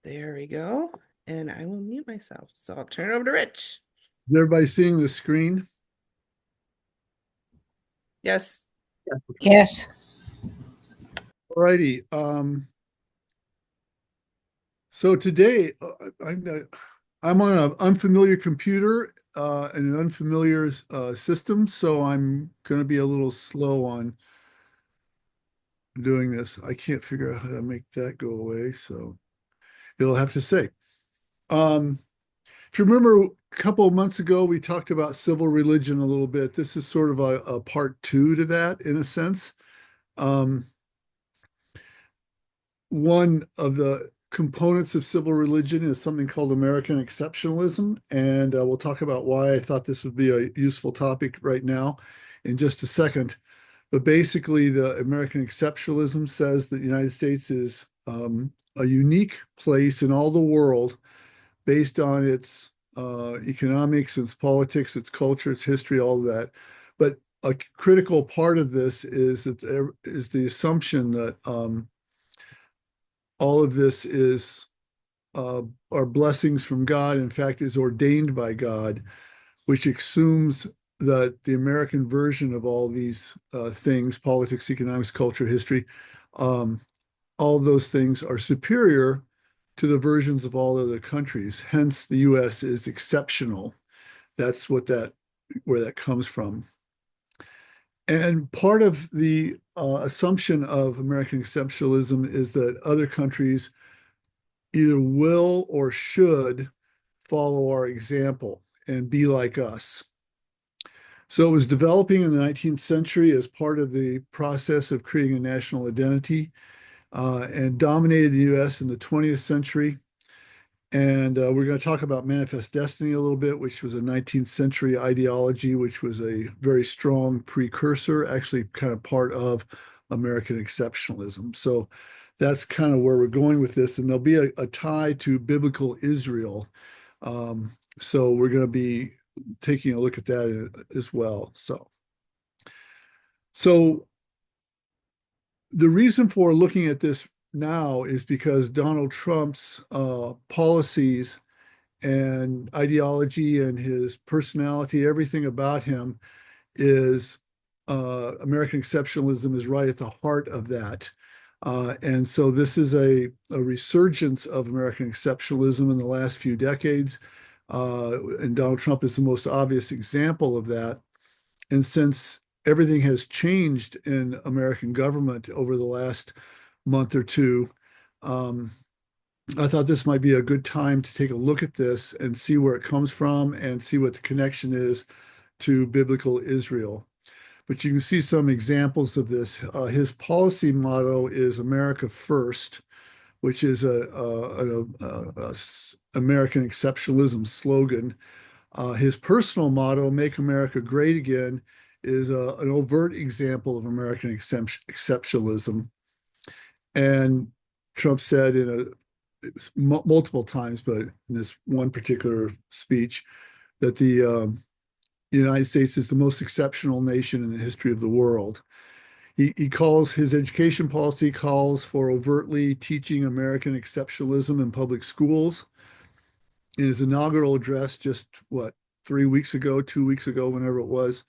There we go. And I will mute myself. So I'll turn it over to Rich. Is everybody seeing the screen? Yes. Yes. All righty. So today I'm on an unfamiliar computer and an unfamiliar system, so I'm going to be a little slow on doing this. I can't figure out how to make that go away, so it'll have to say. Um, if you remember a couple of months ago, we talked about civil religion a little bit. This is sort of a part two to that, in a sense. Um, One of the components of civil religion is something called American Exceptionalism, and we'll talk about why I thought this would be a useful topic right now in just a second. But basically, the American Exceptionalism says that the United States is a unique place in all the world based on its economics, its politics, its culture, its history, all of that. But a critical part of this is that there is the assumption that all of this is are blessings from God, in fact, is ordained by God, which assumes that the American version of all these things, politics, economics, culture, history, um, all those things are superior to the versions of all other countries. Hence, the US is exceptional. That's where that comes from. And part of the assumption of American exceptionalism is that other countries either will or should follow our example and be like us. So it was developing in the 19th century as part of the process of creating a national identity and dominated the US in the 20th century. And we're going to talk about manifest destiny a little bit, which was a 19th century ideology, which was a very strong precursor, actually kind of part of American exceptionalism. So that's kind of where we're going with this. And there'll be a tie to biblical Israel. So we're going to be taking a look at that as well. So the reason for looking at this now is because Donald Trump's policies and ideology and his personality, everything about him is American exceptionalism is right at the heart of that. And so this is a resurgence of American exceptionalism in the last few decades. And Donald Trump is the most obvious example of that. And since everything has changed in American government over the last month or two, um, I thought this might be a good time to take a look at this and see where it comes from and see what the connection is to biblical Israel. But you can see some examples of this. His policy motto is America First, which is a American exceptionalism slogan. His personal motto, Make America Great Again, is an overt example of American exceptionalism. And Trump said multiple times, but in this one particular speech, that the United States is the most exceptional nation in the history of the world. He calls his education policy calls for overtly teaching American exceptionalism in public schools. In his inaugural address, just 3 weeks ago, 2 weeks ago, whenever it was,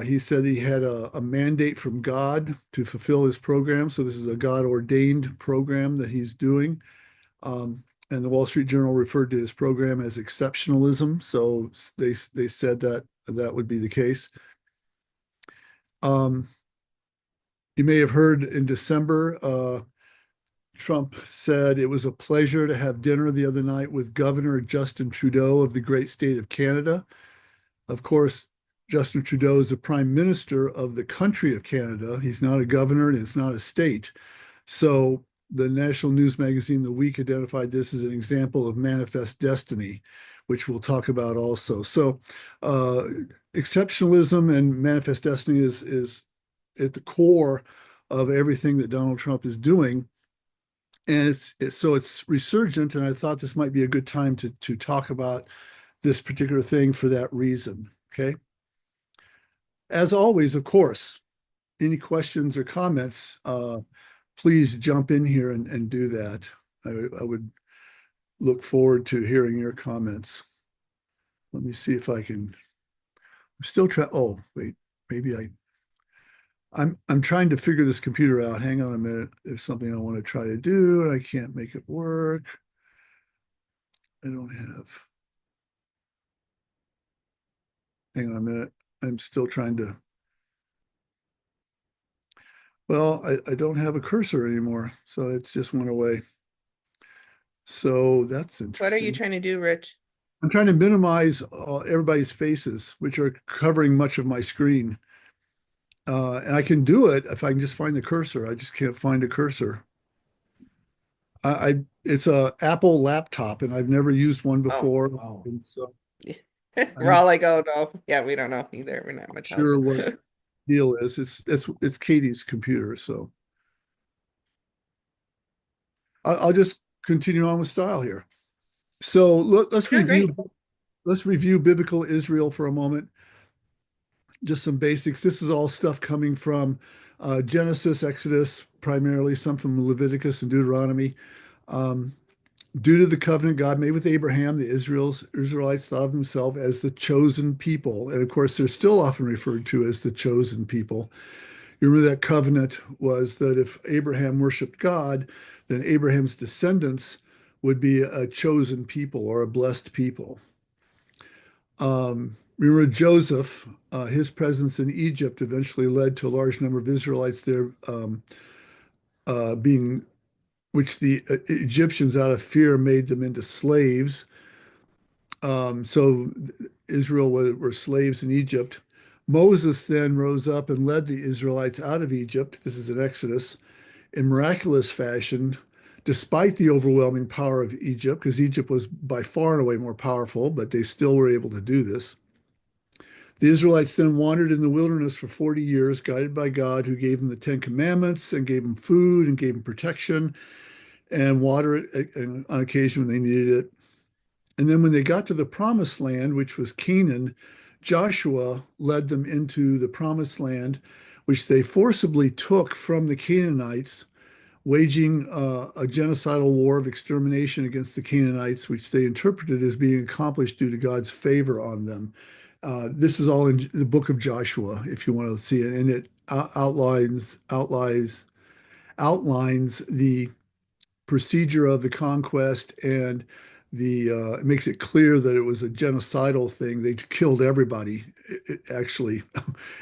he said he had a mandate from God to fulfill his program. So this is a God ordained program that he's doing. And the Wall Street Journal referred to his program as exceptionalism. So they said that that would be the case. You may have heard in December, Trump said it was a pleasure to have dinner the other night with Governor Justin Trudeau of the great state of Canada. Of course, Justin Trudeau is the prime minister of the country of Canada. He's not a governor and it's not a state. So the national news magazine The Week identified this as an example of manifest destiny, which we'll talk about also. So exceptionalism and manifest destiny is at the core of everything that Donald Trump is doing. And it's resurgent, and I thought this might be a good time to talk about this particular thing for that reason. Okay. As always, of course, any questions or comments, please jump in here and do that. I would look forward to hearing your comments. Let me see if I can. I'm still trying. Oh, wait, maybe I'm trying to figure this computer out. Hang on a minute. There's something I want to try to do, and I can't make it work. I don't have. Hang on a minute. I'm still trying to. Well, I don't have a cursor anymore, so it's just went away. So that's What are you interesting. trying to do, Rich? I'm trying to minimize everybody's faces, which are covering much of my screen. And I can do it if I can just find the cursor. I just can't find a cursor. It's a Apple laptop, and I've never used one Oh, before, oh. and so We're I'm all like, oh no. Yeah, we don't know either. We're not not much help. sure what the deal is. It's Katie's computer, so I'll just continue on with style here. So let's You're doing great. review biblical Israel for a moment. Just some basics. This is all stuff coming from Genesis, Exodus, primarily some from Leviticus and Deuteronomy. Um, Due to the covenant God made with Abraham, the Israelites thought of themselves as the chosen people. And of course, they're still often referred to as the chosen people. You remember that covenant was that if Abraham worshiped God, then Abraham's descendants would be a chosen people or a blessed people. Remember Joseph, his presence in Egypt eventually led to a large number of Israelites there being, which the Egyptians out of fear made them into slaves. So Israel were slaves in Egypt. Moses then rose up and led the Israelites out of Egypt. This is in Exodus in miraculous fashion, despite the overwhelming power of Egypt, because Egypt was by far and away more powerful, but they still were able to do this. The Israelites then wandered in the wilderness for 40 years, guided by God, who gave them the Ten Commandments and gave them food and gave them protection and water on occasion when they needed it. And then when they got to the promised land, which was Canaan, Joshua led them into the promised land, which they forcibly took from the Canaanites, waging a genocidal war of extermination against the Canaanites, which they interpreted as being accomplished due to God's favor on them. This is all in the book of Joshua, if you want to see it, and it outlines the procedure of the conquest, and it makes it clear that it was a genocidal thing. They killed everybody, actually,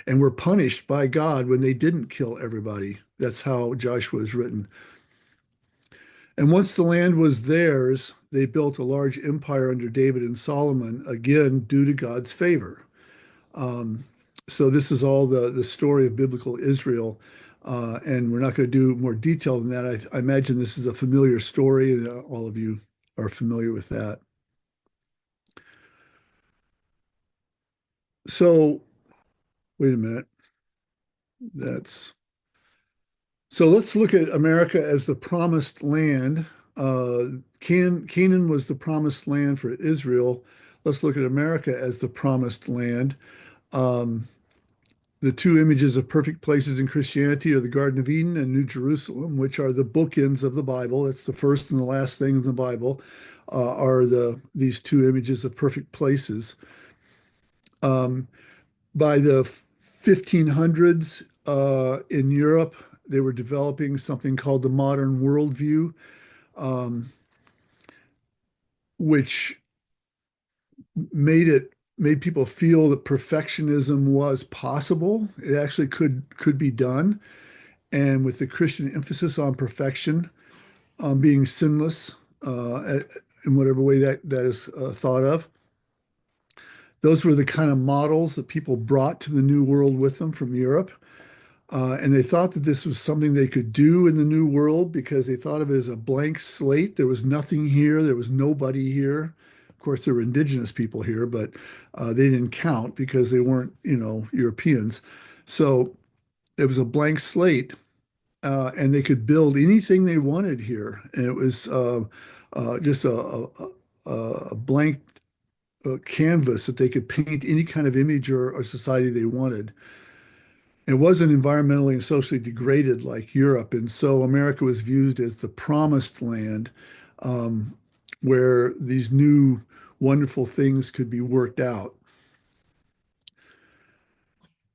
and were punished by God when they didn't kill everybody. That's how Joshua is written. And once the land was theirs, they built a large empire under David and Solomon, again, due to God's favor. Um, so this is all the story of biblical Israel. And we're not going to do more detail than that. I imagine this is a familiar story, and all of you are familiar with that. So wait a minute. That's so let's look at America as the promised land. Canaan was the promised land for Israel. Let's look at America as the promised land. Um, the two images of perfect places in Christianity are the Garden of Eden and New Jerusalem, which are the bookends of the Bible. That's the first and the last thing in the Bible, are these two images of perfect places. Um, by the 1500s in Europe, they were developing something called the modern worldview, um, which made people feel that perfectionism was possible. It actually could be done, and with the Christian emphasis on perfection, on being sinless in whatever way that is thought of. Those were the kind of models that people brought to the New World with them from Europe. And they thought that this was something they could do in the New World because they thought of it as a blank slate. There was nothing here, there was nobody here. Of course, there were indigenous people here, but they didn't count because they weren't, Europeans. So it was a blank slate, and they could build anything they wanted here. And it was just a blank canvas that they could paint any kind of image or society they wanted. It wasn't environmentally and socially degraded like Europe. And so America was viewed as the promised land, um, where these new wonderful things could be worked out.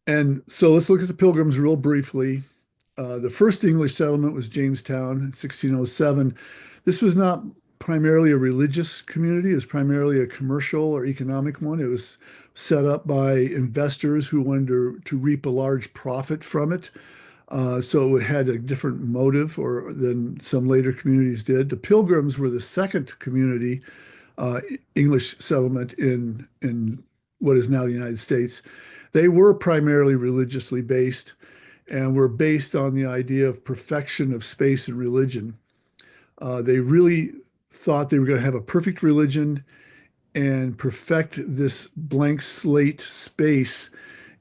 And so let's look at the Pilgrims real briefly. The first English settlement was Jamestown in 1607. This was not primarily a religious community, it was primarily a commercial or economic one. It was set up by investors who wanted to reap a large profit from it. So it had a different motive than some later communities did. The Pilgrims were the second community, English settlement in what is now the United States. They were primarily religiously based and were based on the idea of perfection of space and religion. They really thought they were going to have a perfect religion and perfect this blank slate space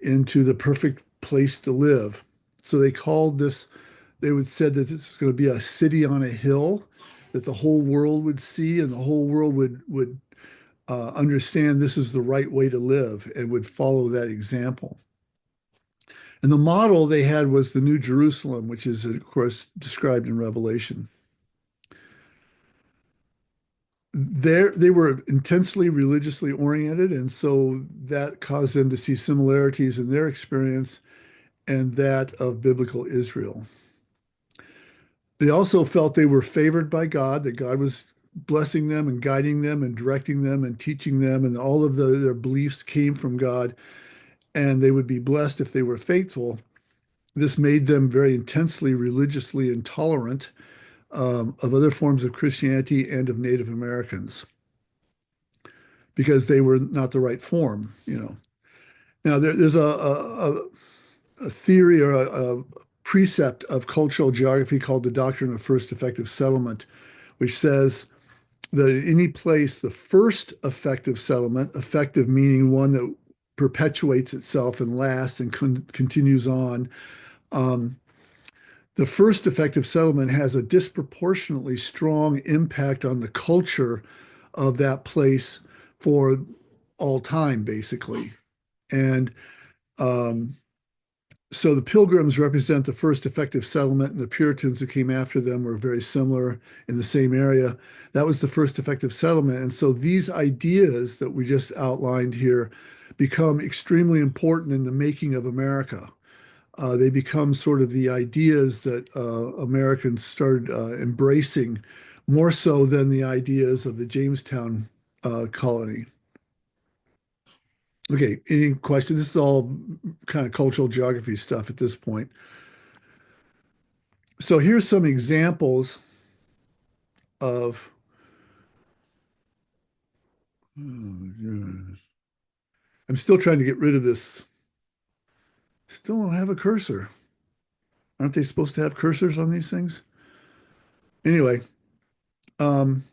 into the perfect place to live. So they called this, they would said that this was going to be a city on a hill that the whole world would see and the whole world would understand this is the right way to live and would follow that example. And the model they had was the New Jerusalem, which is, of course, described in Revelation. They were intensely religiously oriented, and so that caused them to see similarities in their experience and that of biblical Israel. They also felt they were favored by God, that God was blessing them and guiding them and directing them and teaching them, and all of their beliefs came from God, and they would be blessed if they were faithful. This made them very intensely religiously intolerant of other forms of Christianity and of Native Americans because they were not the right form, you know. Now, there's a theory or a precept of cultural geography called the doctrine of first effective settlement, which says that in any place, the first effective settlement, effective meaning one that perpetuates itself and lasts and continues on, um, the first effective settlement has a disproportionately strong impact on the culture of that place for all time, basically. And um, so the Pilgrims represent the first effective settlement, and the Puritans who came after them were very similar in the same area. That was the first effective settlement. And so these ideas that we just outlined here become extremely important in the making of America. They become sort of the ideas that Americans started embracing more so than the ideas of the Jamestown colony. Okay, any questions? This is all kind of cultural geography stuff at this point. So here's some examples of, I'm still trying to get rid of this. Still don't have a cursor. Aren't they supposed to have cursors on these things? Anyway, um,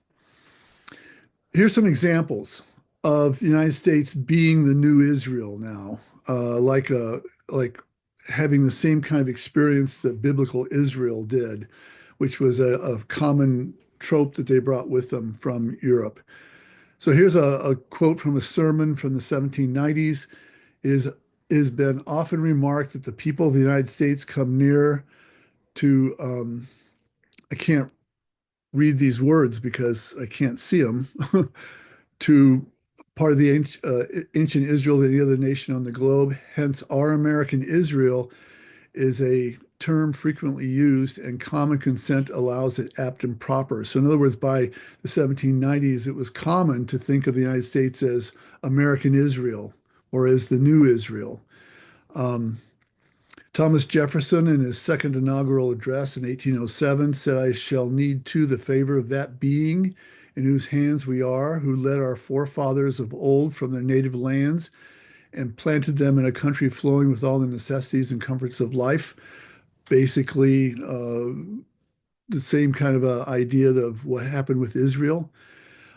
here's some examples of the United States being the new Israel now, like having the same kind of experience that biblical Israel did, which was a common trope that they brought with them from Europe. So here's a quote from a sermon from the 1790s. It has been often remarked that the people of the United States come near to, I can't read these words because I can't see them, to part of the ancient Israel than any other nation on the globe. Hence, our American Israel is a term frequently used, and common consent allows it apt and proper. So, in other words, by the 1790s, it was common to think of the United States as American Israel or as the new Israel. Um, Thomas Jefferson, in his second inaugural address in 1807, said, I shall need too the favor of that being in whose hands we are, who led our forefathers of old from their native lands and planted them in a country flowing with all the necessities and comforts of life. Basically, the same kind of idea of what happened with Israel.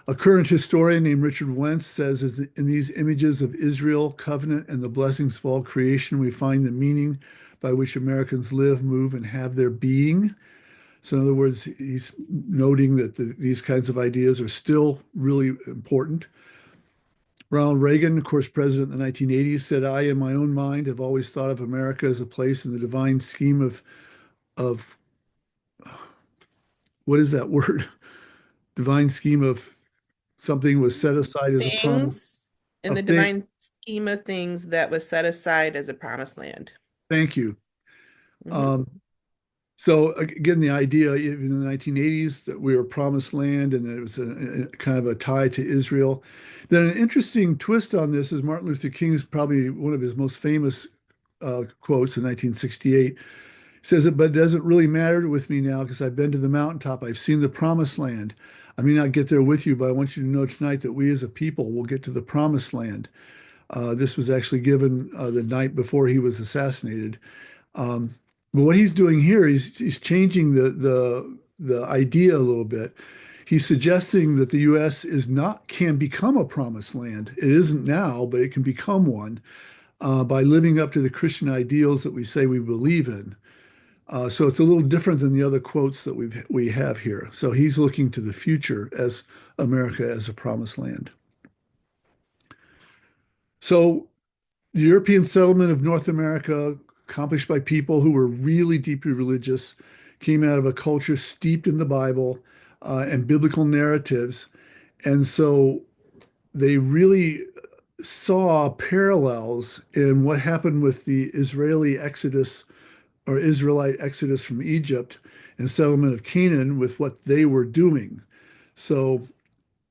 A current historian named Richard Wentz says, in these images of Israel, covenant, and the blessings of all creation, we find the meaning by which Americans live, move, and have their being. So, in other words, he's noting that these kinds of ideas are still really important. Ronald Reagan, of course, president in the 1980s, said, "I, in my own mind, have always thought of America as a place in the divine scheme of what is that word? Divine scheme of something was set aside as a promise Things in the of thing. divine scheme of things that was set aside as a promised land. Thank you." Hmm. Um, So again, the idea even in the 1980s that we were promised land and it was a kind of a tie to Israel. Then an interesting twist on this is Martin Luther King's probably one of his most famous quotes in 1968 says it, but it doesn't really matter with me now because I've been to the mountaintop. I've seen the promised land. I may not get there with you, but I want you to know tonight that we as a people will get to the promised land. This was actually given the night before he was assassinated. Um, but what he's doing here, he's changing the idea a little bit. He's suggesting that the U.S. is not can become a promised land. It isn't now, but it can become one by living up to the Christian ideals that we say we believe in. So it's a little different than the other quotes that we have here. So he's looking to the future as America as a promised land. So the European settlement of North America, accomplished by people who were really deeply religious, came out of a culture steeped in the Bible and biblical narratives. And so they really saw parallels in what happened with the Israeli exodus or Israelite exodus from Egypt and settlement of Canaan with what they were doing. So,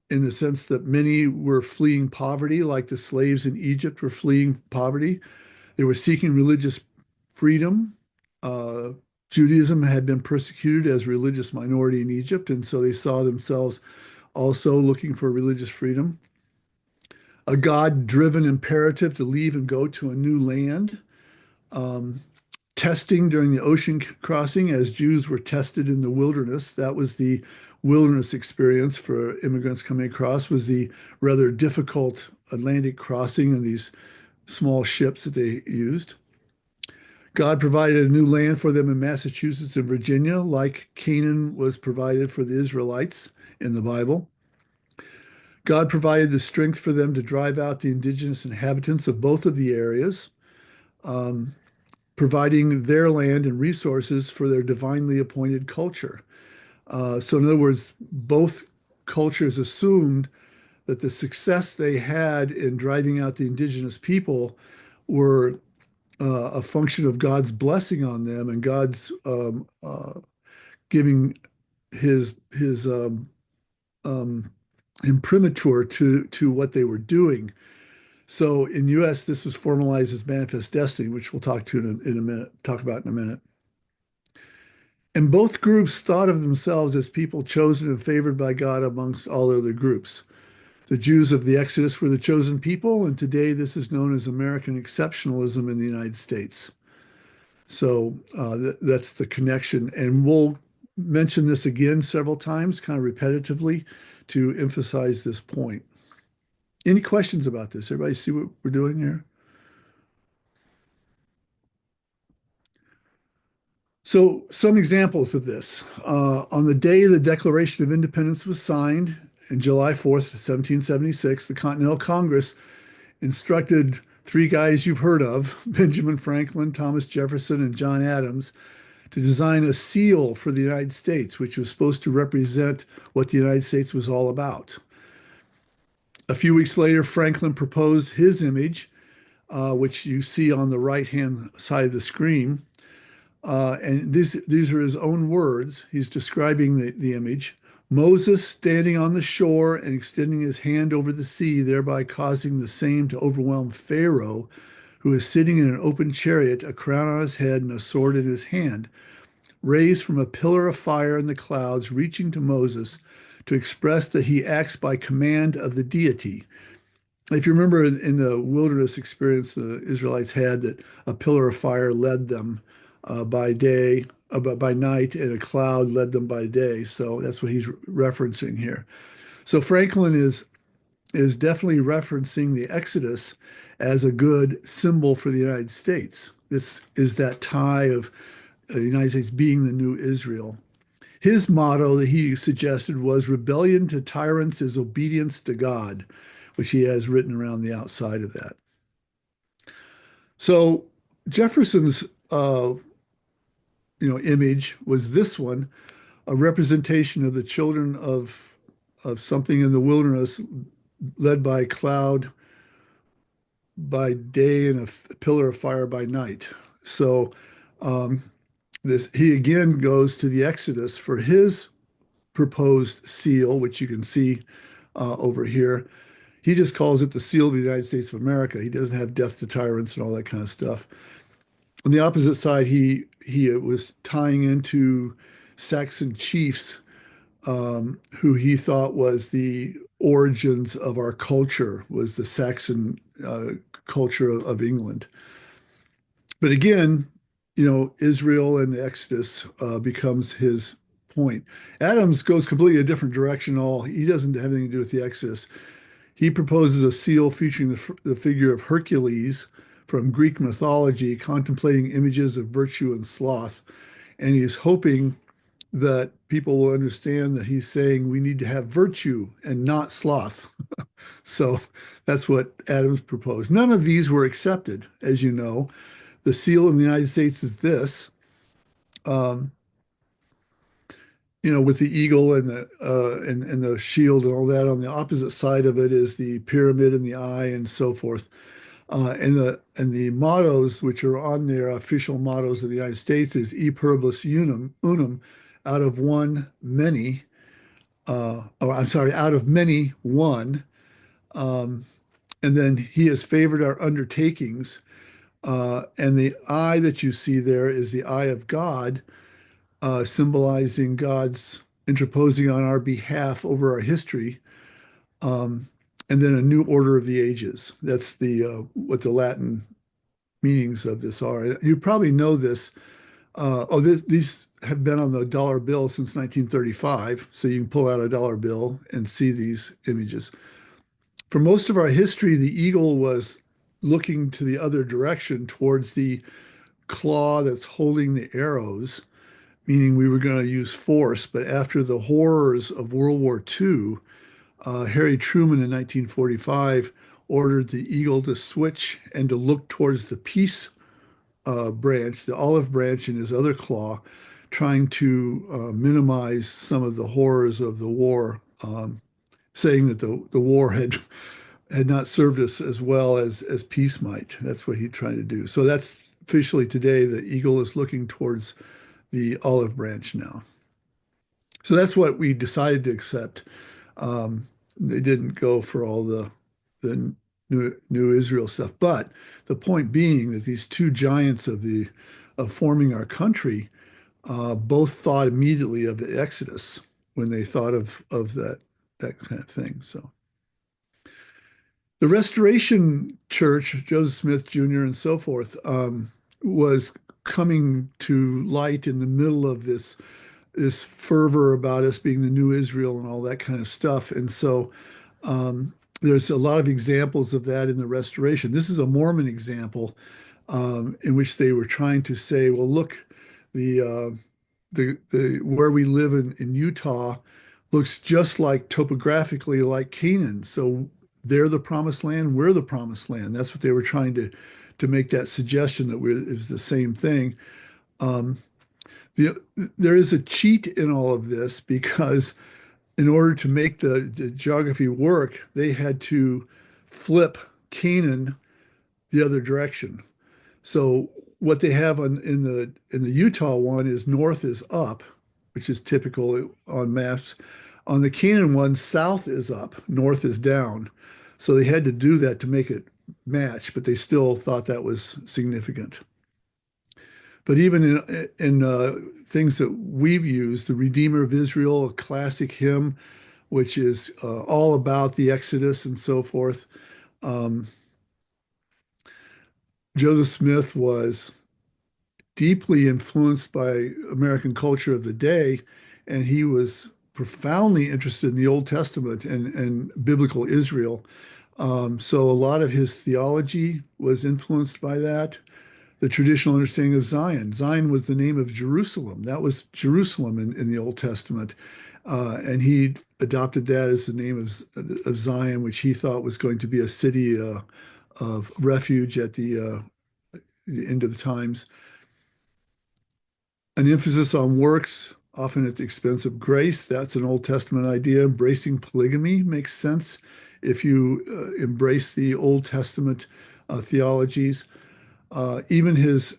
in the sense that many were fleeing poverty, like the slaves in Egypt were fleeing poverty, they were seeking religious freedom. Uh, Judaism had been persecuted as a religious minority in Egypt, and so they saw themselves also looking for religious freedom. A God driven imperative to leave and go to a new land. Um, Testing during the ocean crossing as Jews were tested in the wilderness. That was the wilderness experience for immigrants coming across was the rather difficult Atlantic crossing in these small ships that they used. God provided a new land for them in Massachusetts and Virginia, like Canaan was provided for the Israelites in the Bible. God provided the strength for them to drive out the indigenous inhabitants of both of the areas, um, providing their land and resources for their divinely appointed culture. So, in other words, both cultures assumed that the success they had in driving out the indigenous people were a function of God's blessing on them and God's giving his um, imprimatur to what they were doing. So in U.S., this was formalized as manifest destiny, which we'll in a minute, talk about in a minute. And both groups thought of themselves as people chosen and favored by God amongst all other groups. The Jews of the Exodus were the chosen people, and today this is known as American exceptionalism in the United States. So that's the connection. And we'll mention this again several times, kind of repetitively, to emphasize this point. Any questions about this? Everybody see what we're doing here? So, some examples of this. On the day the Declaration of Independence was signed, on July 4th, 1776, the Continental Congress instructed three guys you've heard of, Benjamin Franklin, Thomas Jefferson, and John Adams, to design a seal for the United States, which was supposed to represent what the United States was all about. A few weeks later, Franklin proposed his image, which you see on the right-hand side of the screen. And these are his own words. He's describing the image. Moses standing on the shore and extending his hand over the sea, thereby causing the same to overwhelm Pharaoh, who is sitting in an open chariot, a crown on his head and a sword in his hand, raised from a pillar of fire in the clouds, reaching to Moses to express that he acts by command of the deity. If you remember in the wilderness experience the Israelites had, that a pillar of fire led them by day, by night, and a cloud led them by day. So that's what he's referencing here. So Franklin is definitely referencing the Exodus as a good symbol for the United States. This is that tie of the United States being the new Israel. His motto that he suggested was rebellion to tyrants is obedience to God, which he has written around the outside of that. So Jefferson's image was this one, a representation of the children of something in the wilderness led by a cloud by day and a pillar of fire by night. So um, this he again goes to the Exodus for his proposed seal, which you can see over here. He just calls it the seal of the United States of America. He doesn't have death to tyrants and all that kind of stuff. On the opposite side, he was tying into Saxon chiefs who he thought was the origins of our culture, was the Saxon culture of England. But again, Israel and the Exodus becomes his point. Adams goes completely a different direction. All he doesn't have anything to do with the Exodus. He proposes a seal featuring the figure of Hercules from Greek mythology, contemplating images of virtue and sloth. And he's hoping that people will understand that he's saying we need to have virtue and not sloth. So that's what Adams proposed. None of these were accepted, as you know. The seal in the United States is this, um, with the eagle and the shield and all that. On the opposite side of it is the pyramid and the eye and so forth. And the mottos which are on there, official mottos of the United States, is "E pluribus unum," out of one many. I'm sorry, out of many one. Um, and then he has favored our undertakings. And the eye that you see there is the eye of God, symbolizing God's interposing on our behalf over our history. Um, and then a new order of the ages. That's the what the Latin meanings of this are. You probably know this. These have been on the dollar bill since 1935, so you can pull out a dollar bill and see these images. For most of our history, the eagle was looking to the other direction towards the claw that's holding the arrows, meaning we were going to use force. But after the horrors of World War II, Harry Truman in 1945 ordered the eagle to switch and to look towards the peace branch, the olive branch in his other claw, trying to minimize some of the horrors of the war, saying that the war had not served us as well as peace might. That's what he tried to do. So that's officially today, the eagle is looking towards the olive branch now. So that's what we decided to accept. They didn't go for all the new Israel stuff. But the point being that these two giants of forming our country both thought immediately of the Exodus when they thought of that kind of thing. So the Restoration Church, Joseph Smith Jr. and so forth, was coming to light in the middle of this fervor about us being the new Israel and all that kind of stuff. And so there's a lot of examples of that in the Restoration. This is a Mormon example in which they were trying to say, well, look, the where we live in Utah looks just like topographically like Canaan. So they're the promised land, we're the promised land. That's what they were trying to make that suggestion that it was the same thing. Um, there is a cheat in all of this because in order to make the geography work, they had to flip Canaan the other direction. So what they have in the Utah one is north is up, which is typical on maps. On the Canaan one, south is up, north is down. So they had to do that to make it match, but they still thought that was significant. But even in things that we've used, the Redeemer of Israel, a classic hymn, which is all about the Exodus and so forth. Um, Joseph Smith was deeply influenced by American culture of the day, and he was profoundly interested in the Old Testament and biblical Israel. So a lot of his theology was influenced by that. The traditional understanding of Zion. Zion was the name of Jerusalem. That was Jerusalem in the Old Testament. And he adopted that as the name of Zion, which he thought was going to be a city of refuge at the end of the times. An emphasis on works, often at the expense of grace. That's an Old Testament idea. Embracing polygamy makes sense if you embrace the Old Testament theologies. Even his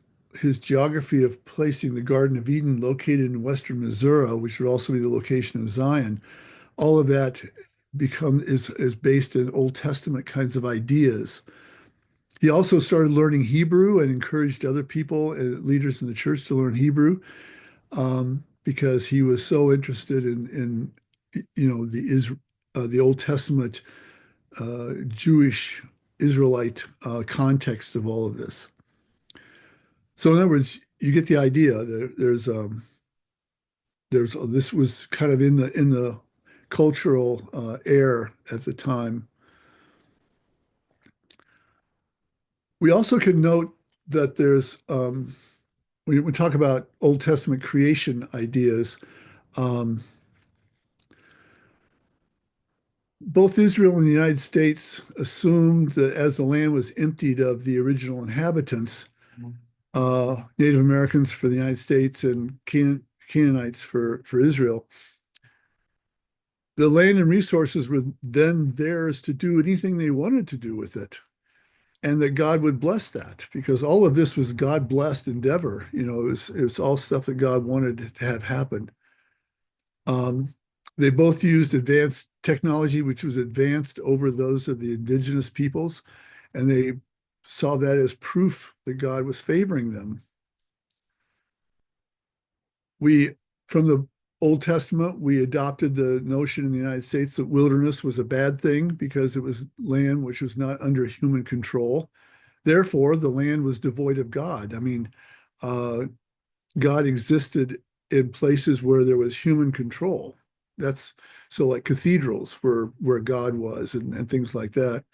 geography of placing the Garden of Eden located in western Missouri, which would also be the location of Zion, all of that is based in Old Testament kinds of ideas. He also started learning Hebrew and encouraged other people and leaders in the church to learn Hebrew because he was so interested in the Old Testament Jewish Israelite context of all of this. So in other words, you get the idea. There's this was kind of in the cultural air at the time. We also can note that there's when we talk about Old Testament creation ideas, um, both Israel and the United States assumed that as the land was emptied of the original inhabitants, Native Americans for the United States and Canaanites for Israel, the land and resources were then theirs to do anything they wanted to do with it. And that God would bless that because all of this was God blessed endeavor. It was all stuff that God wanted to have happen. They both used advanced technology, which was advanced over those of the indigenous peoples, and they saw that as proof that God was favoring them. From the Old Testament, we adopted the notion in the United States that wilderness was a bad thing because it was land which was not under human control. Therefore, the land was devoid of God. I mean, God existed in places where there was human control. That's so like cathedrals where God was and things like that.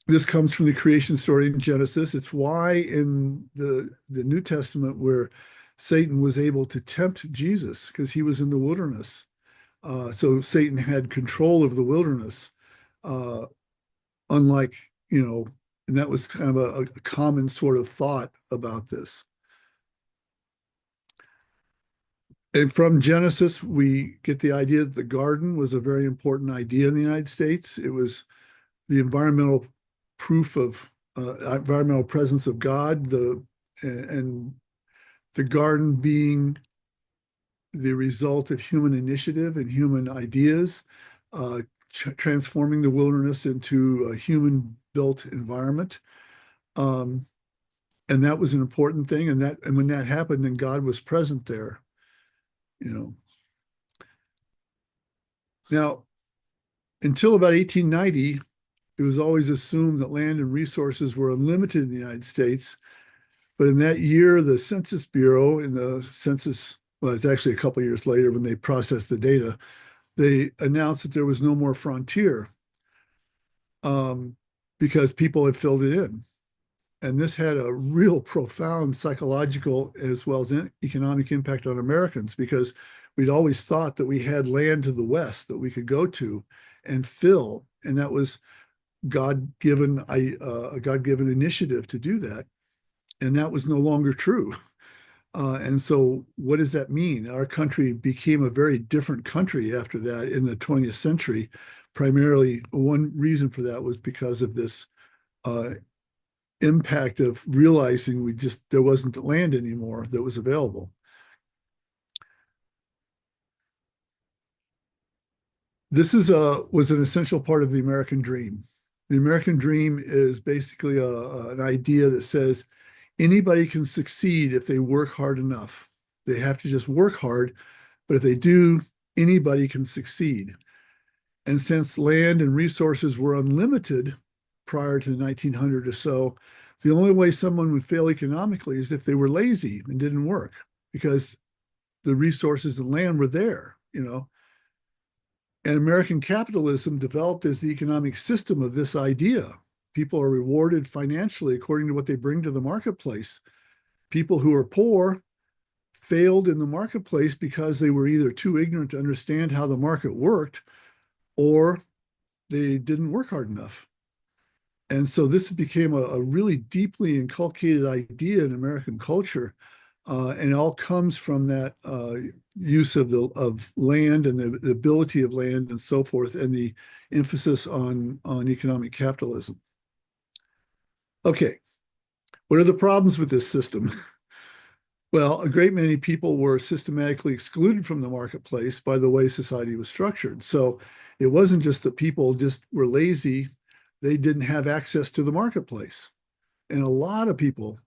This comes from the creation story in Genesis. It's why in the New Testament where Satan was able to tempt Jesus because he was in the wilderness. So Satan had control of the wilderness, unlike, and that was kind of a common sort of thought about this. And from Genesis, we get the idea that the garden was a very important idea in the United States. It was the environmental proof of environmental presence of God, and the garden being the result of human initiative and human ideas, transforming the wilderness into a human-built environment. And that was an important thing. And when that happened, then God was present there. Now, until about 1890, it was always assumed that land and resources were unlimited in the United States. But in that year, the Census Bureau in the census, well, it's actually a couple of years later when they processed the data, they announced that there was no more frontier because people had filled it in. And this had a real profound psychological as well as economic impact on Americans because we'd always thought that we had land to the west that we could go to and fill. And that was God-given a God-given initiative to do that. And that was no longer true. And so what does that mean? Our country became a very different country after that in the 20th century. Primarily, one reason for that was because of this impact of realizing there wasn't land anymore that was available. This was an essential part of the American dream. The American dream is basically an idea that says anybody can succeed if they work hard enough. They have to just work hard, but if they do, anybody can succeed. And since land and resources were unlimited prior to 1900 or so, the only way someone would fail economically is if they were lazy and didn't work because the resources and land were there. And American capitalism developed as the economic system of this idea. People are rewarded financially according to what they bring to the marketplace. People who are poor failed in the marketplace because they were either too ignorant to understand how the market worked, or they didn't work hard enough. And so this became a really deeply inculcated idea in American culture. And it all comes from that use of land and the ability of land and so forth, and the emphasis on economic capitalism. Okay, what are the problems with this system? Well, a great many people were systematically excluded from the marketplace by the way society was structured. So it wasn't just that people just were lazy, they didn't have access to the marketplace. And a lot of people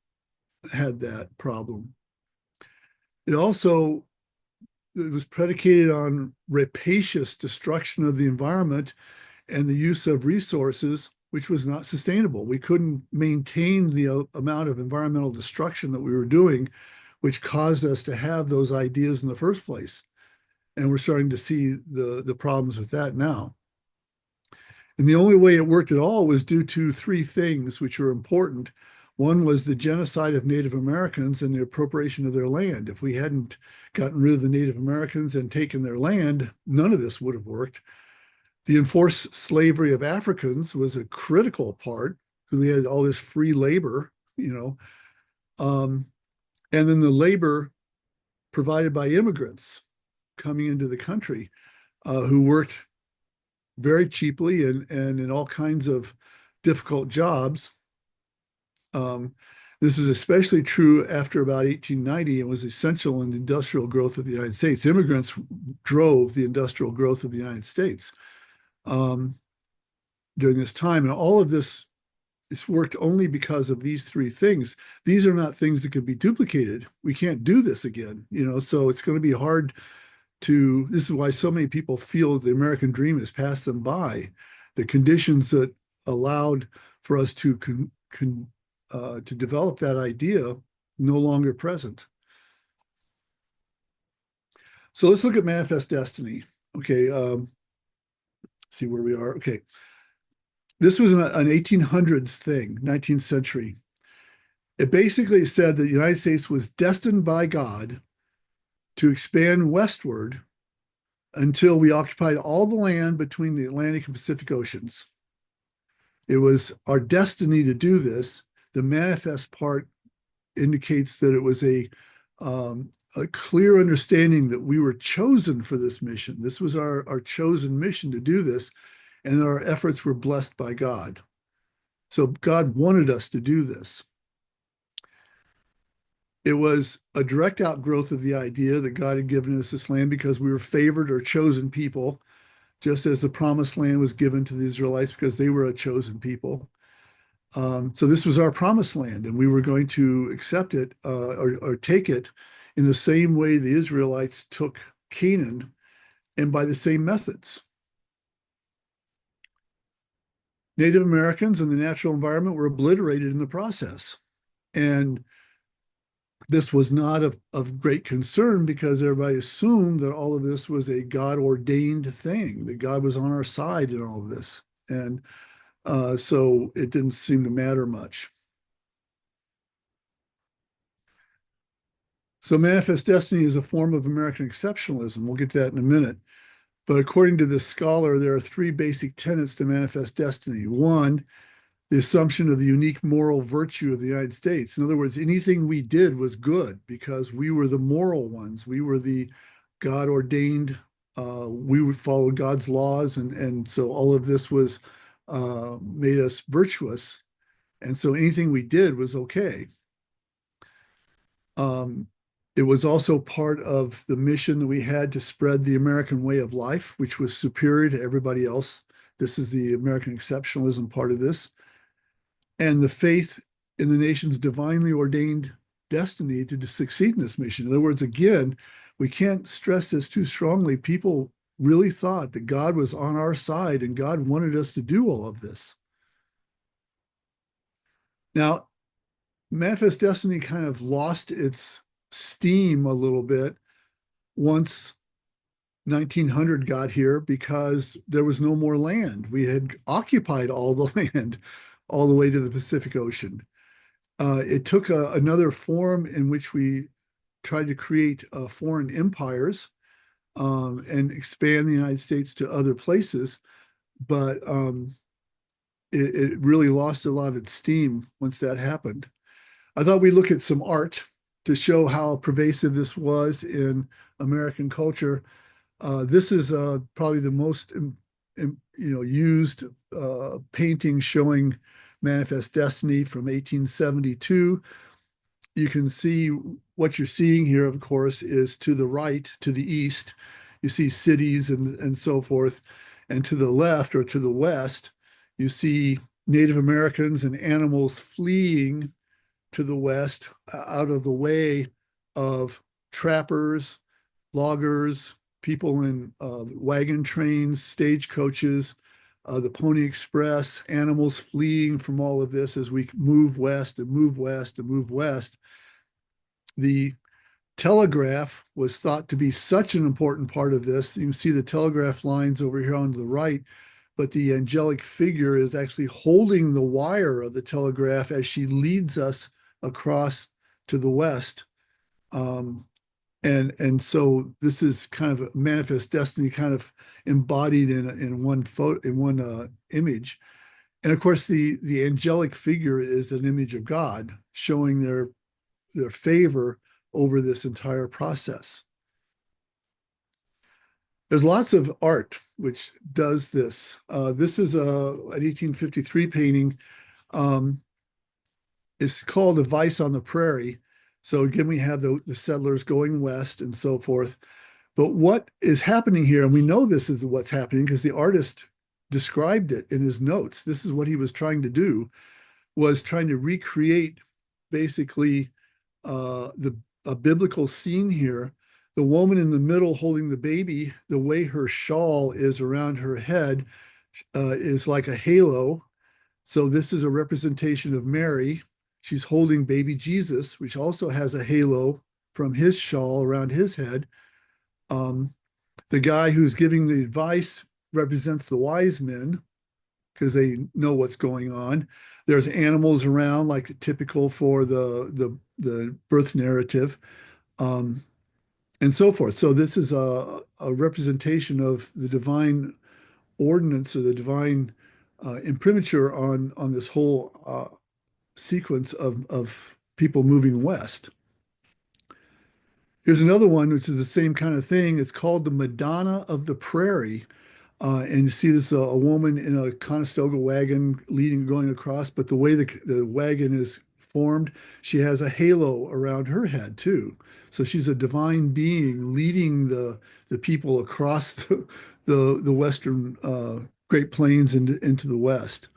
had that problem. It also it was predicated on rapacious destruction of the environment and the use of resources, which was not sustainable. We couldn't maintain the amount of environmental destruction that we were doing, which caused us to have those ideas in the first place. And we're starting to see the problems with that now. And the only way it worked at all was due to three things which were important. One was the genocide of Native Americans and the appropriation of their land. If we hadn't gotten rid of the Native Americans and taken their land, none of this would have worked. The enforced slavery of Africans was a critical part because we had all this free labor, you know. And then the labor provided by immigrants coming into the country who worked very cheaply and in all kinds of difficult jobs. This was especially true after about 1890 and was essential in the industrial growth of the United States. Immigrants drove the industrial growth of the United States during this time. And all of this worked only because of these three things. These are not things that could be duplicated. We can't do this again, you know, so it's going to be hard this is why so many people feel the American dream has passed them by. The conditions that allowed for us to develop that idea no longer present. So let's look at manifest destiny. Okay, see where we are. Okay, this was an 1800s thing, 19th century. It basically said that the United States was destined by God to expand westward until we occupied all the land between the Atlantic and Pacific Oceans. It was our destiny to do this. The manifest part indicates that it was a clear understanding that we were chosen for this mission. This was our chosen mission to do this, and our efforts were blessed by God. So God wanted us to do this. It was a direct outgrowth of the idea that God had given us this land because we were favored or chosen people, just as the promised land was given to the Israelites because they were a chosen people. So this was our promised land, and we were going to accept it or take it in the same way the Israelites took Canaan, and by the same methods. Native Americans and the natural environment were obliterated in the process. And this was not of great concern because everybody assumed that all of this was a God ordained thing, that God was on our side in all of this. And so it didn't seem to matter much. So manifest destiny is a form of American exceptionalism. We'll get to that in a minute. But according to this scholar, there are three basic tenets to manifest destiny. One, the assumption of the unique moral virtue of the United States. In other words, anything we did was good because we were the moral ones. We were the God ordained, we would follow God's laws. And so all of this was made us virtuous. And so anything we did was okay. It was also part of the mission that we had to spread the American way of life, which was superior to everybody else. This is the American exceptionalism part of this. And the faith in the nation's divinely ordained destiny to succeed in this mission. In other words, again, we can't stress this too strongly. People really thought that God was on our side and God wanted us to do all of this. Now, manifest destiny kind of lost its steam a little bit once 1900 got here because there was no more land. We had occupied all the land all the way to the Pacific Ocean. It took another form in which we tried to create foreign empires and expand the United States to other places, but it really lost a lot of its steam once that happened. I thought we'd look at some art to show how pervasive this was in American culture. This is probably the most used painting showing Manifest Destiny from 1872. You can see what you're seeing here, of course, is to the right, to the east, you see cities and so forth. And to the left or to the west, you see Native Americans and animals fleeing to the west out of the way of trappers, loggers, people in wagon trains, stagecoaches, the Pony Express, animals fleeing from all of this as we move west and move west and move west. The telegraph was thought to be such an important part of this. You can see the telegraph lines over here on the right, but the angelic figure is actually holding the wire of the telegraph as she leads us across to the west. And so this is kind of a manifest destiny, kind of embodied in one photo, in one image. And of course, the angelic figure is an image of God, showing their favor over this entire process. There's lots of art which does this. This is an 1853 painting. It's called A Vice on the Prairie. So again, we have the settlers going west and so forth. But what is happening here, and we know this is what's happening because the artist described it in his notes. This is what he was trying to do, was trying to recreate basically a biblical scene here. The woman in the middle holding the baby, the way her shawl is around her head is like a halo. So this is a representation of Mary. She's holding baby Jesus, which also has a halo from his shawl around his head. The guy who's giving the advice represents the wise men because they know what's going on. There's animals around, like typical for the birth narrative, and so forth. So this is a representation of the divine ordinance or the divine imprimatur on this whole sequence of people moving west. Here's another one, which is the same kind of thing. It's called the Madonna of the Prairie. And you see this a woman in a Conestoga wagon going across, but the way the wagon is formed, she has a halo around her head too. So she's a divine being leading the people across the western Great Plains into the west.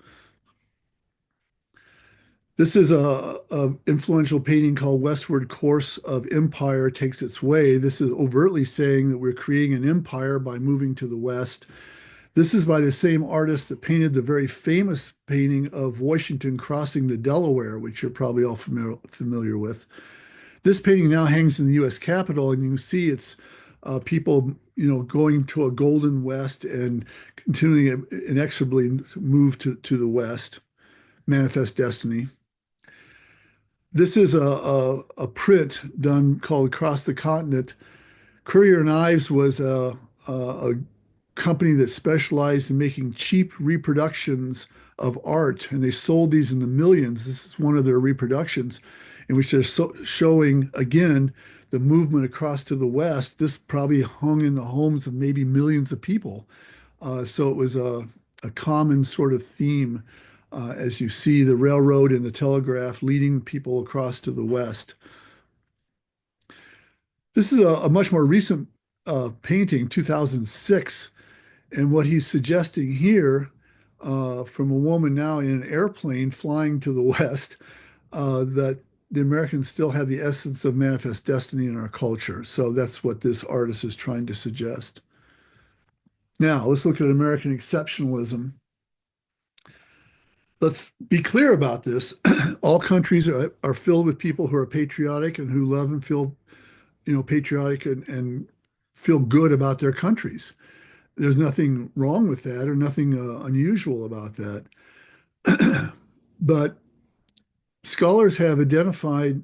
This is a influential painting called Westward Course of Empire Takes Its Way. This is overtly saying that we're creating an empire by moving to the west. This is by the same artist that painted the very famous painting of Washington crossing the Delaware, which you're probably all familiar with. This painting now hangs in the U.S. Capitol, and you can see it's people, going to a golden west and continuing inexorably to move to the west, manifest destiny. This is a print done called Across the Continent. Currier and Ives was a company that specialized in making cheap reproductions of art, and they sold these in the millions. This is one of their reproductions in which they're showing again the movement across to the west. This probably hung in the homes of maybe millions of people. So it was a common sort of theme as you see the railroad and the telegraph leading people across to the west. This is a much more recent painting, 2006. And what he's suggesting here from a woman now in an airplane flying to the west, that the Americans still have the essence of manifest destiny in our culture. So that's what this artist is trying to suggest. Now, let's look at American exceptionalism. Let's be clear about this. All countries are filled with people who are patriotic and who love and feel, patriotic and feel good about their countries. There's nothing wrong with that or nothing unusual about that. But scholars have identified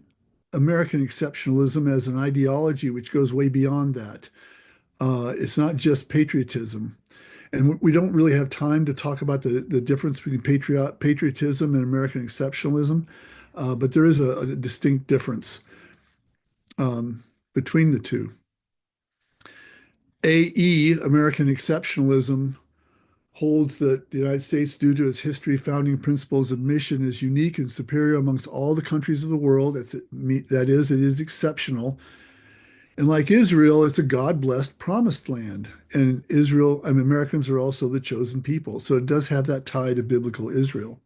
American exceptionalism as an ideology which goes way beyond that. It's not just patriotism. And we don't really have time to talk about the difference between patriotism and American exceptionalism, but there is a distinct difference between the two. AE, American exceptionalism, holds that the United States, due to its history, founding principles, of mission, is unique and superior amongst all the countries of the world. That is, it is exceptional. And like Israel, it's a God-blessed promised land. And Israel, I mean, Americans are also the chosen people. So it does have that tie to biblical Israel.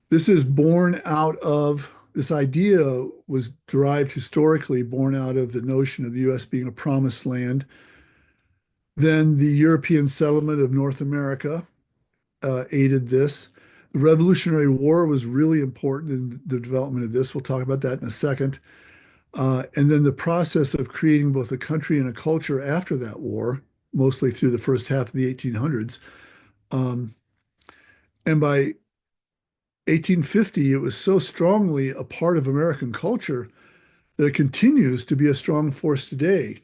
This is born out of, this idea was derived historically, born out of the notion of the U.S. being a promised land. Then the European settlement of North America aided this. The Revolutionary War was really important in the development of this. We'll talk about that in a second. And then the process of creating both a country and a culture after that war, mostly through the first half of the 1800s. And by 1850, it was so strongly a part of American culture that it continues to be a strong force today.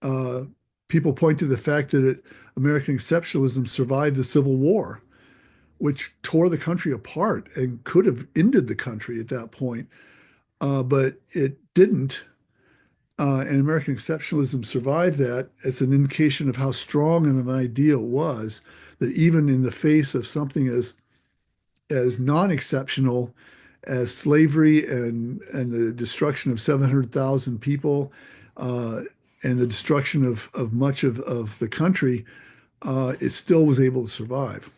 Uh, People point to the fact that American exceptionalism survived the Civil War, which tore the country apart and could have ended the country at that point, but it didn't. And American exceptionalism survived that. It's an indication of how strong an idea it was that even in the face of something as non-exceptional as slavery and the destruction of 700,000 people and the destruction of much of the country, it still was able to survive.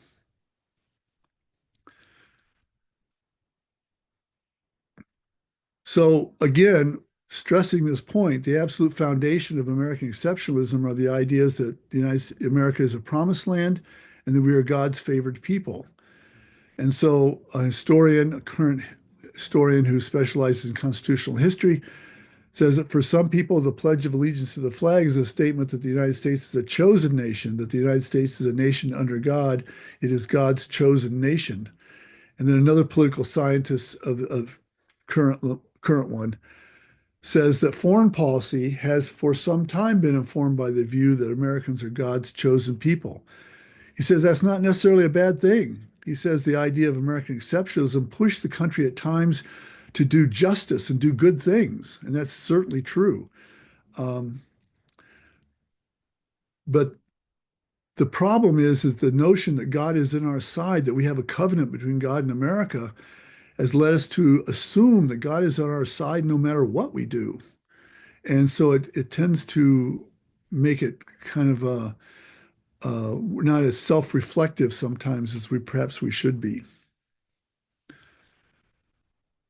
So again, stressing this point, the absolute foundation of American exceptionalism are the ideas that America is a promised land and that we are God's favored people. And so a current historian who specializes in constitutional history, says that for some people, the Pledge of Allegiance to the flag is a statement that the United States is a chosen nation, that the United States is a nation under God. It is God's chosen nation. And then another political scientist of current one says that foreign policy has for some time been informed by the view that Americans are God's chosen people. He says that's not necessarily a bad thing. He says the idea of American exceptionalism pushed the country at times to do justice and do good things, and that's certainly true. Um, but the problem is the notion that God is in our side, that we have a covenant between God and America, has led us to assume that God is on our side no matter what we do. And so it tends to make it kind of not as self-reflective sometimes as perhaps we should be.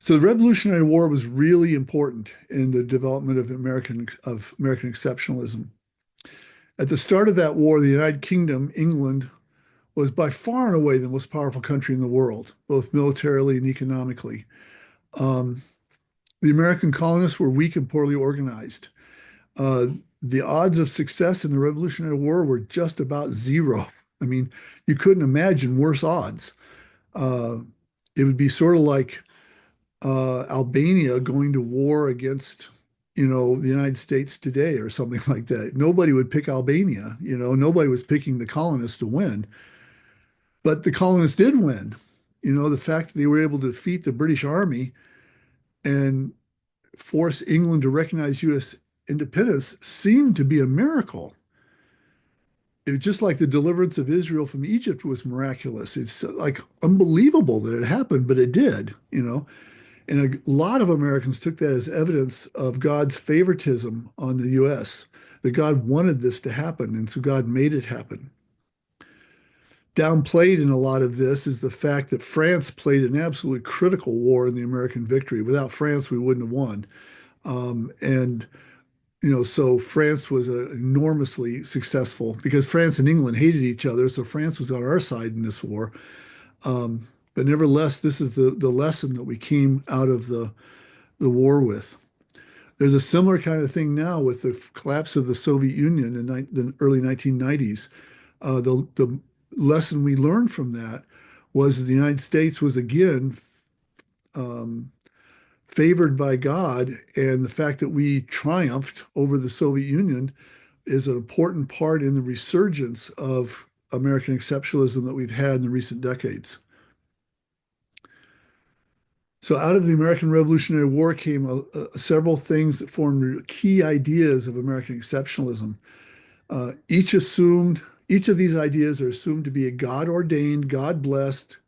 So the Revolutionary War was really important in the development of American exceptionalism. At the start of that war, the United Kingdom, England, was by far and away the most powerful country in the world, both militarily and economically. Um, the American colonists were weak and poorly organized. Uh, the odds of success in the Revolutionary War were just about zero. I mean, you couldn't imagine worse odds. Uh, it would be sort of like Albania going to war against, the United States today or something like that. Nobody would pick Albania. Nobody was picking the colonists to win, but the colonists did win. The fact that they were able to defeat the British Army and force England to recognize U.S. independence seemed to be a miracle. It was just like the deliverance of Israel from Egypt was miraculous. It's like unbelievable that it happened, but it did. And a lot of Americans took that as evidence of God's favoritism on the U.S., that God wanted this to happen, and so God made it happen. Downplayed in a lot of this is the fact that France played an absolutely critical war in the American victory. Without France, we wouldn't have won. So France was enormously successful because France and England hated each other. So France was on our side in this war. But nevertheless, this is the lesson that we came out of the war with. There's a similar kind of thing now with the collapse of the Soviet Union in the early 1990s. The lesson we learned from that was that the United States was again favored by God, and the fact that we triumphed over the Soviet Union is an important part in the resurgence of American exceptionalism that we've had in the recent decades. So out of the American Revolutionary War came several things that formed key ideas of American exceptionalism. Each of these ideas are assumed to be a God ordained, God blessed,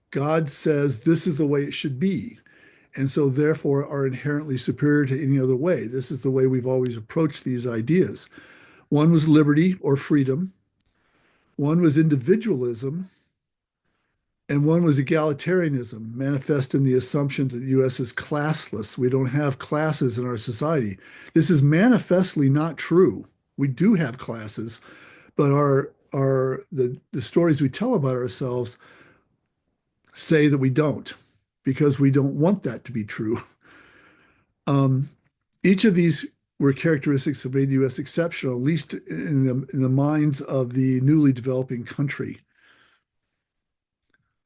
God says this is the way it should be. And so therefore are inherently superior to any other way. This is the way we've always approached these ideas. One was liberty or freedom, one was individualism, and one was egalitarianism, manifest in the assumption that the US is classless. We don't have classes in our society. This is manifestly not true. We do have classes, but the stories we tell about ourselves say that we don't, because we don't want that to be true. Um, each of these were characteristics that made the US exceptional, at least in the minds of the newly developing country.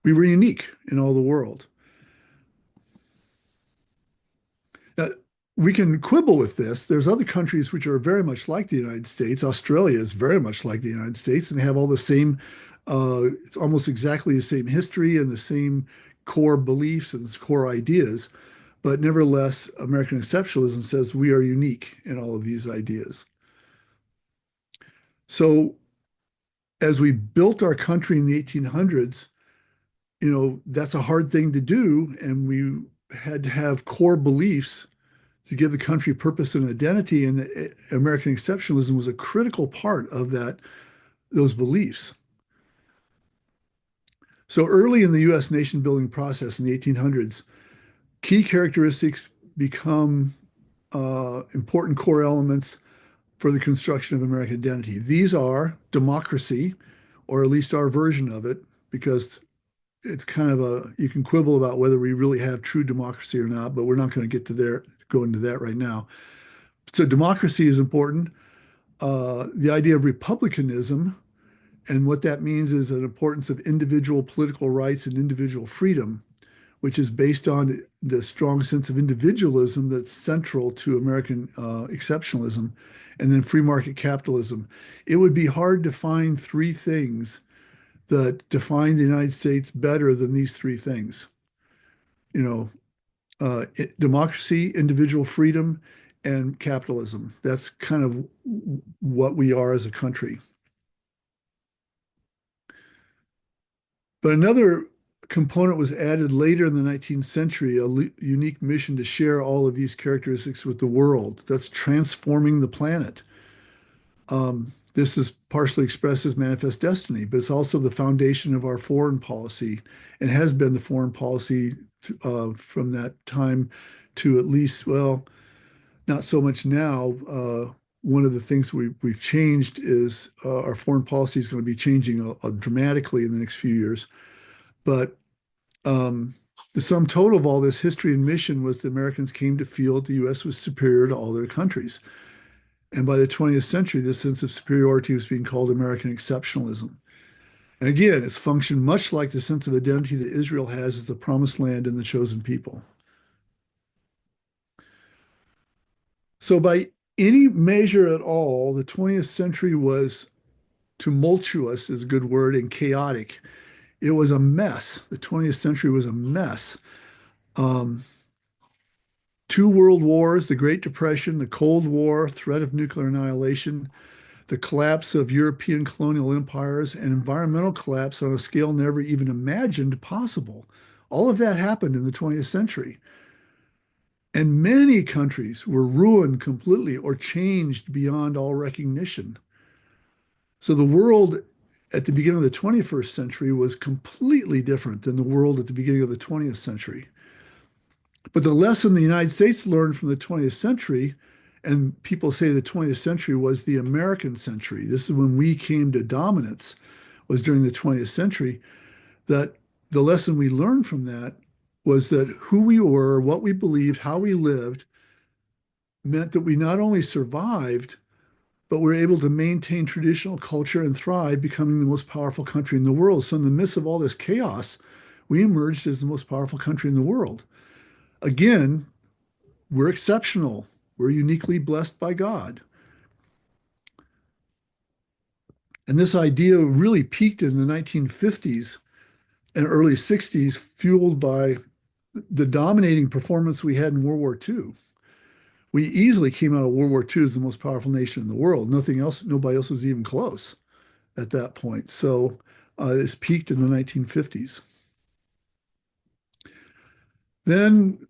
We were unique in all the world. Now, we can quibble with this. There's other countries which are very much like the United States. Australia is very much like the United States, and they have all the same, it's almost exactly the same history and the same core beliefs and core ideas. But nevertheless, American exceptionalism says we are unique in all of these ideas. So as we built our country in the 1800s, that's a hard thing to do. And we had to have core beliefs to give the country purpose and identity. And American exceptionalism was a critical part of those beliefs. So early in the US nation building process in the 1800s, key characteristics become important core elements for the construction of American identity. These are democracy, or at least our version of it, because it's kind of you can quibble about whether we really have true democracy or not, but we're not going to go into that right now. So democracy is important. The idea of republicanism, and what that means is an importance of individual political rights and individual freedom, which is based on the strong sense of individualism that's central to American exceptionalism, and then free market capitalism. It would be hard to find three things that define the United States better than these three things. Democracy, individual freedom, and capitalism. That's kind of what we are as a country. But another component was added later in the 19th century, a unique mission to share all of these characteristics with the world. That's transforming the planet. This is partially expressed as manifest destiny, but it's also the foundation of our foreign policy, and has been the foreign policy from that time to at least, well, not so much now. One of the things we've changed is our foreign policy is going to be changing dramatically in the next few years. But the sum total of all this history and mission was the Americans came to feel that the U.S. was superior to all their countries. And by the 20th century, this sense of superiority was being called American exceptionalism. And again, it's functioned much like the sense of identity that Israel has as the promised land and the chosen people. So by any measure at all, the 20th century was tumultuous, is a good word, and chaotic. It was a mess. The 20th century was a mess. Two world wars, the Great Depression, the Cold War, threat of nuclear annihilation, the collapse of European colonial empires, and environmental collapse on a scale never even imagined possible. All of that happened in the 20th century. And many countries were ruined completely or changed beyond all recognition. So the world at the beginning of the 21st century was completely different than the world at the beginning of the 20th century. But the lesson the United States learned from the 20th century, and people say the 20th century was the American century, this is when we came to dominance, was during the 20th century, that the lesson we learned from that was that who we were, what we believed, how we lived, meant that we not only survived, but we're able to maintain traditional culture and thrive, becoming the most powerful country in the world. So in the midst of all this chaos, we emerged as the most powerful country in the world. Again, we're exceptional. We're uniquely blessed by God. And this idea really peaked in the 1950s and early 60s, fueled by the dominating performance we had in World War II. We easily came out of World War II as the most powerful nation in the world. Nothing else, nobody else was even close at that point. So it's peaked in the 1950s. Then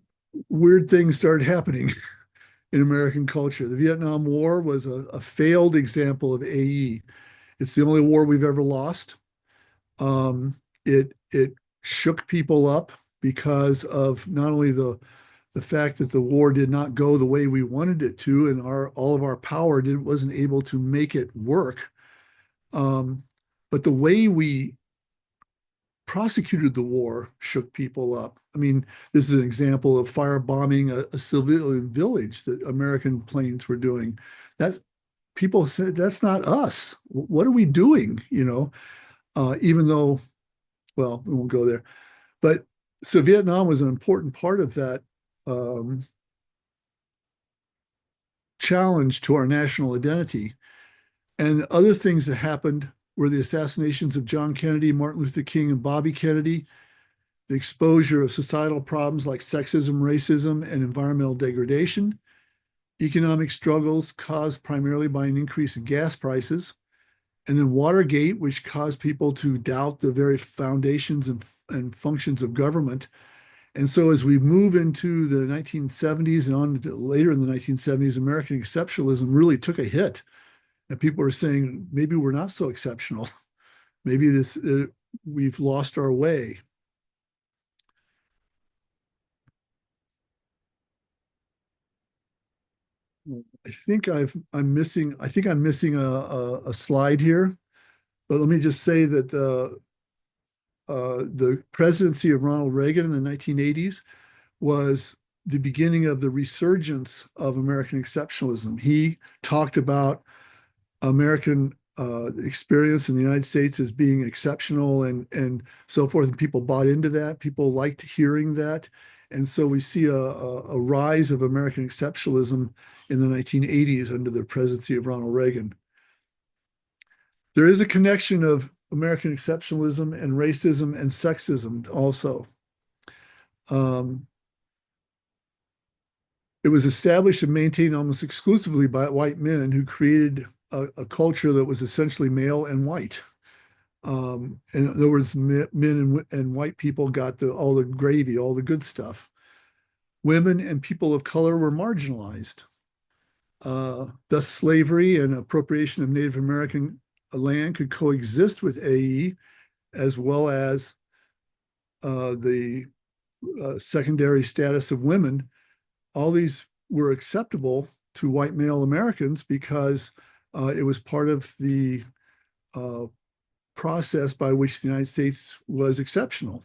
weird things started happening in American culture. The Vietnam War was a failed example of AE. It's the only war we've ever lost. It shook people up because of not only the fact that the war did not go the way we wanted it to, and all of our power wasn't able to make it work. Um, but the way we prosecuted the war shook people up. I mean, this is an example of firebombing a civilian village that American planes were doing. That's people said that's not us. What are we doing? Even though, well, we won't go there. But so Vietnam was an important part of that um, challenge to our national identity. And other things that happened were the assassinations of John Kennedy, Martin Luther King, and Bobby Kennedy, the exposure of societal problems like sexism, racism, and environmental degradation, economic struggles caused primarily by an increase in gas prices, and then Watergate, which caused people to doubt the very foundations and functions of government. And so as we move into the 1970s and on to later in the 1970s, American exceptionalism really took a hit. And people are saying, maybe we're not so exceptional. Maybe we've lost our way. I think I'm missing a slide here, but let me just say that the presidency of Ronald Reagan in the 1980s was the beginning of the resurgence of American exceptionalism. He talked about American experience in the United States as being exceptional and so forth. And people bought into that. People liked hearing that. And so we see a rise of American exceptionalism in the 1980s under the presidency of Ronald Reagan. There is a connection of American exceptionalism and racism and sexism also. Um, it was established and maintained almost exclusively by white men who created a culture that was essentially male and white. In other words, men and white people got all the gravy, all the good stuff. Women and people of color were marginalized. Thus, slavery and appropriation of Native American land could coexist with AE, as well as the secondary status of women. All these were acceptable to white male Americans because it was part of the uh, process by which the United States was exceptional.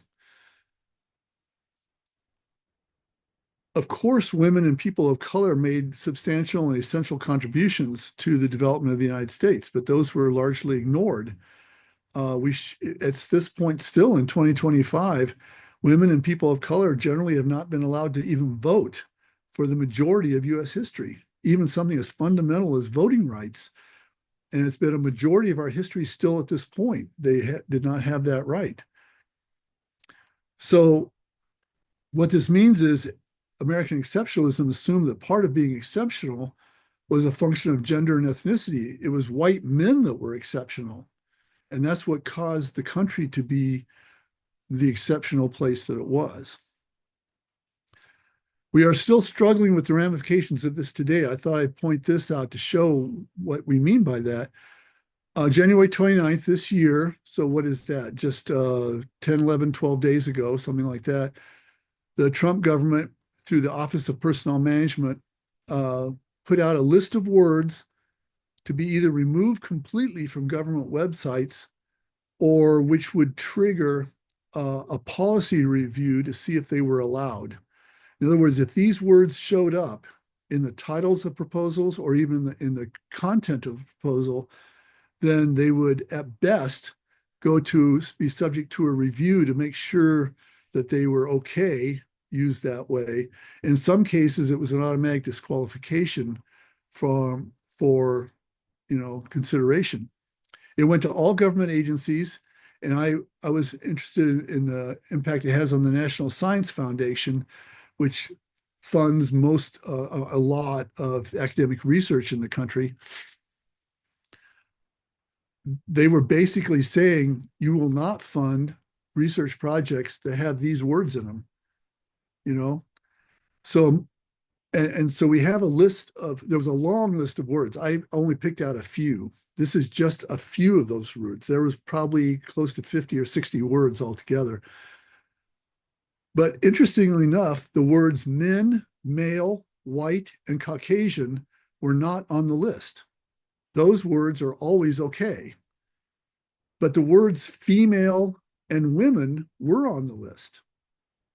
Of course, women and people of color made substantial and essential contributions to the development of the United States, but those were largely ignored. At this point, still in 2025, women and people of color generally have not been allowed to even vote for the majority of US history, even something as fundamental as voting rights. And it's been a majority of our history still at this point. They did not have that right. So, what this means is American exceptionalism assumed that part of being exceptional was a function of gender and ethnicity. It was white men that were exceptional. And that's what caused the country to be the exceptional place that it was. We are still struggling with the ramifications of this today. I thought I'd point this out to show what we mean by that. January 29th this year, so what is that? Just 10, 11, 12 days ago, something like that. The Trump government, through the Office of Personnel Management, put out a list of words to be either removed completely from government websites or which would trigger a policy review to see if they were allowed. In other words, if these words showed up in the titles of proposals or even in the content of the proposal, then they would at best go to be subject to a review to make sure that they were okay used that way. In some cases, it was an automatic disqualification from for consideration. It went to all government agencies, and I was interested in the impact it has on the National Science Foundation, which funds a lot of academic research in the country. They were basically saying you will not fund research projects that have these words in them, you know. So and so we have a list of there was a long list of words. I only picked out a few. This is just a few of those words. There was probably close to 50 or 60 words altogether. But interestingly enough, the words men, male, white, and Caucasian were not on the list. Those words are always okay. But the words female and women were on the list.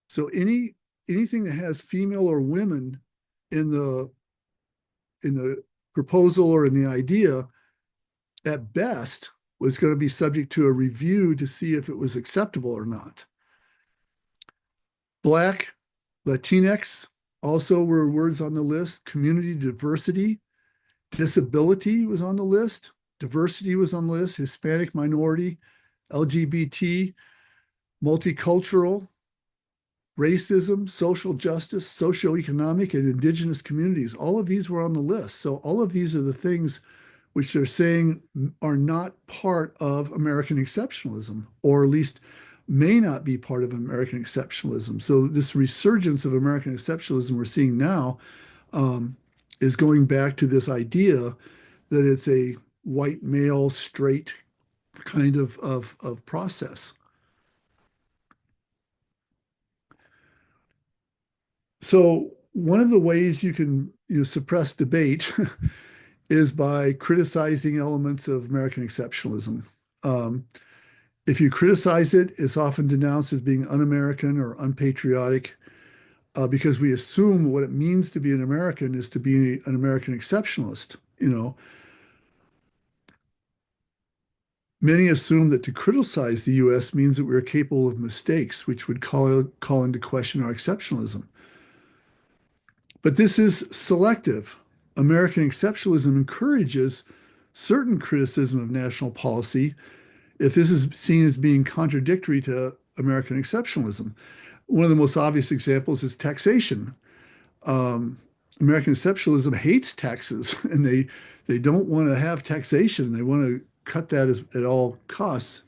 So anything that has female or women in the proposal or in the idea, at best, was going to be subject to a review to see if it was acceptable or not. Black, Latinx also were words on the list. Community diversity, disability was on the list. Diversity was on the list. Hispanic minority, LGBT, multicultural, racism, social justice, socioeconomic, and indigenous communities. All of these were on the list. So all of these are the things which they're saying are not part of American exceptionalism, or at least may not be part of American exceptionalism. So this resurgence of American exceptionalism we're seeing now is going back to this idea that it's a white male straight kind of process. So one of the ways you can suppress debate is by criticizing elements of American exceptionalism. Um, if you criticize it, it's often denounced as being un-American or unpatriotic because we assume what it means to be an American is to be an American exceptionalist. Many assume that to criticize the U.S. means that we're capable of mistakes, which would call into question our exceptionalism. But this is selective. American exceptionalism encourages certain criticism of national policy if this is seen as being contradictory to American exceptionalism. One of the most obvious examples is taxation. American exceptionalism hates taxes, and they don't want to have taxation. They want to cut that at all costs.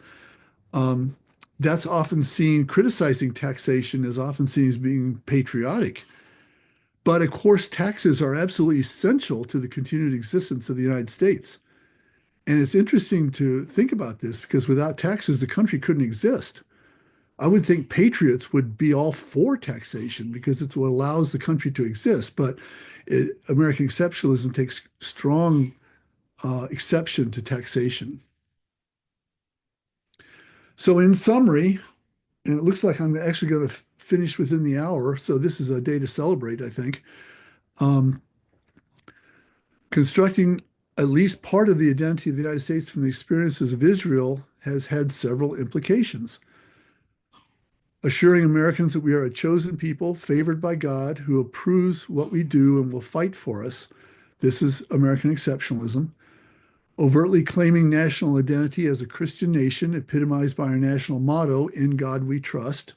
That's often seen, criticizing taxation is often seen as being patriotic. But of course, taxes are absolutely essential to the continued existence of the United States. And it's interesting to think about this because without taxes, the country couldn't exist. I would think patriots would be all for taxation because it's what allows the country to exist. But American exceptionalism takes strong exception to taxation. So, in summary, and it looks like I'm actually going to finish within the hour, so this is a day to celebrate, I think. Um, Constructing at least part of the identity of the United States from the experiences of Israel has had several implications. Assuring Americans that we are a chosen people, favored by God, who approves what we do and will fight for us. This is American exceptionalism. Overtly claiming national identity as a Christian nation, epitomized by our national motto, In God We Trust.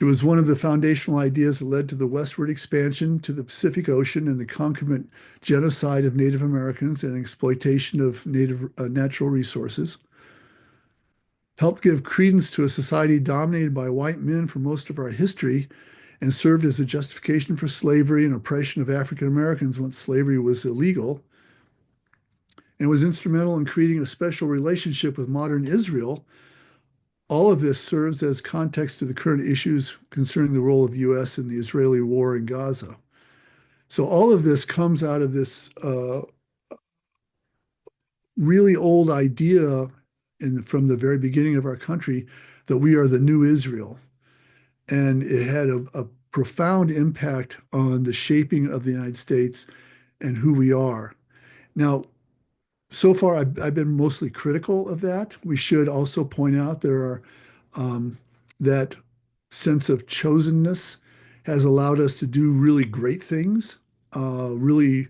It was one of the foundational ideas that led to the westward expansion to the Pacific Ocean and the concomitant genocide of Native Americans and exploitation of native natural resources. Helped give credence to a society dominated by white men for most of our history and served as a justification for slavery and oppression of African Americans once slavery was illegal, and was instrumental in creating a special relationship with modern Israel. All of this serves as context to the current issues concerning the role of the U.S. in the Israeli war in Gaza. So all of this comes out of this really old idea from the very beginning of our country that we are the new Israel. And it had a profound impact on the shaping of the United States and who we are. Now, so far, I've been mostly critical of that. We should also point out there are that sense of chosenness has allowed us to do really great things, really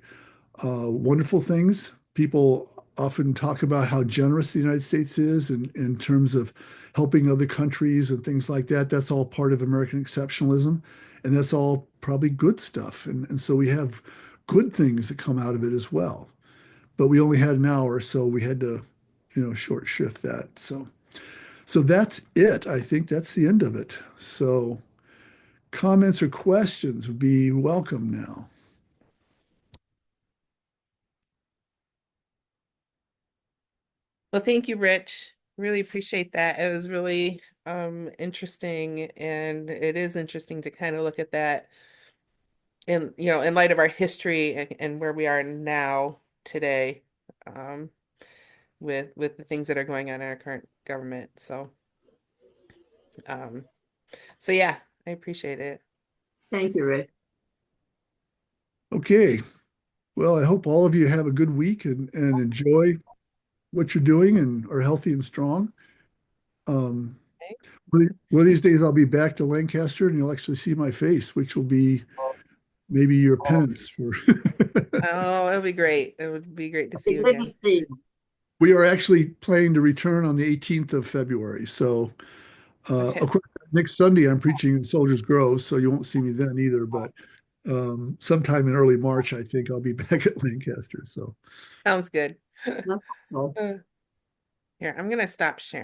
wonderful things. People often talk about how generous the United States is in terms of helping other countries and things like that. That's all part of American exceptionalism, and that's all probably good stuff. And so we have good things that come out of it as well. But we only had an hour, so we had to, short shift that. So that's it. I think that's the end of it. So comments or questions would be welcome now. Well, thank you, Rich. Really appreciate that. It was really interesting, and it is interesting to kind of look at that in, in light of our history and where we are now today, um, with the things that are going on in our current government. Um, so yeah, I appreciate it. Thank you, Rick. Okay. Well, I hope all of you have a good week and enjoy what you're doing and are healthy and strong. Um, Thanks. one of these days, I'll be back to Lancaster and you'll actually see my face, which will be maybe your penance for. Oh, it would be great. It would be great to see Hey, you good to again. see you. We are actually planning to return on the 18th of February. So, Okay. of course, next Sunday, I'm preaching in Soldiers Grove, so you won't see me then either. But sometime in early March, I think I'll be back at Lancaster. So. Sounds good. No, so. Here, I'm gonna stop sharing.